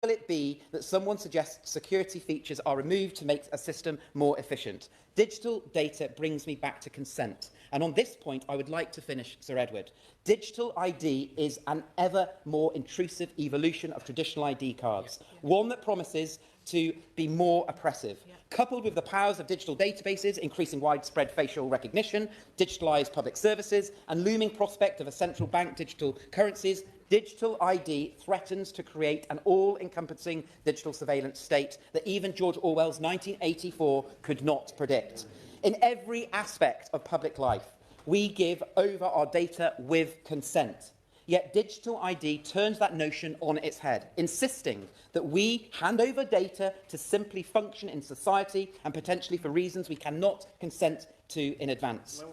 will it be that someone suggests security features are removed to make a system more efficient? Digital data brings me back to consent. And on this point, I would like to finish, Sir Edward. Digital ID is an ever more intrusive evolution of traditional ID cards, one that promises to be more oppressive. Coupled with the powers of digital databases, increasing widespread facial recognition, digitalised public services, and looming prospect of a central bank digital currencies, digital ID threatens to create an all-encompassing digital surveillance state that even George Orwell's 1984 could not predict. In every aspect of public life, we give over our data with consent. Yet digital ID turns that notion on its head, insisting that we hand over data to simply function in society and potentially for reasons we cannot consent to in advance.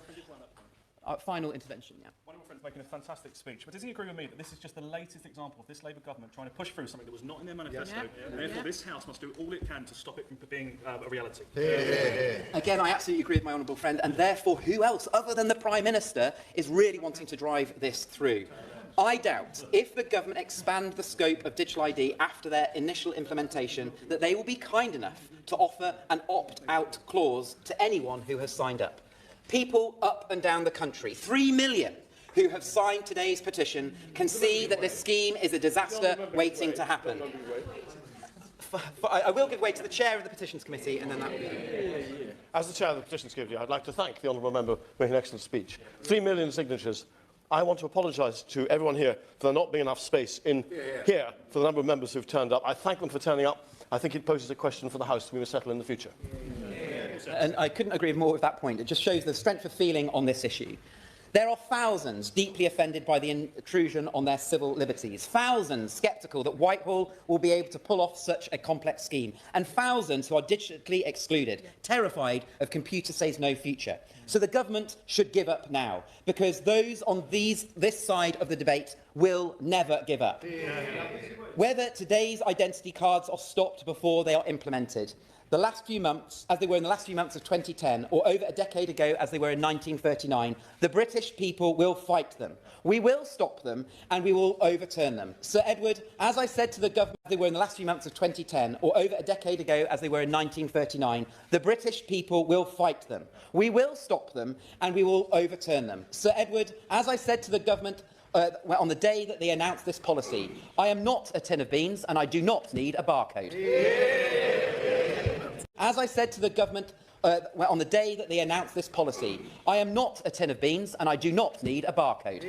Final intervention, yeah. One of my friends making a fantastic speech, but does he agree with me that this is just the latest example of this Labour government trying to push through something that was not in their manifesto, and therefore this House must do all it can to stop it from being a reality? Again, I absolutely agree with my honourable friend, and therefore who else, other than the Prime Minister, is really wanting to drive this through? I doubt, if the government expand the scope of digital ID after their initial implementation, that they will be kind enough to offer an opt-out clause to anyone who has signed up. People up and down the country, 3 million who have signed today's petition, can see that this scheme is a disaster waiting to happen. I will give way to the Chair of the Petitions Committee, and then that will be... As the Chair of the Petitions Committee, I'd like to thank the honourable member for making an excellent speech. 3 million signatures. I want to apologise to everyone here for there not being enough space in here for the number of members who have turned up. I thank them for turning up. I think it poses a question for the House we must settle in the future. And I couldn't agree more with that point. It just shows the strength of feeling on this issue. There are thousands deeply offended by the intrusion on their civil liberties, thousands sceptical that Whitehall will be able to pull off such a complex scheme, and thousands who are digitally excluded, terrified of computer says no future. So the government should give up now, because those on this side of the debate will never give up. Whether today's identity cards are stopped before they are implemented, the last few months, as they were in the last few months of 2010, or over a decade ago as they were in 1939, the British people will fight them. We will stop them, and we will overturn them. Sir Edward, as I said to the government, as they were in the last few months of 2010, or over a decade ago as they were in 1939, the British people will fight them. We will stop them, and we will overturn them. Sir Edward, as I said to the government, on the day that they announced this policy, I am not a tin of beans, and I do not need a barcode. As I said to the government on the day that they announced this policy, I am not a tin of beans and I do not need a barcode.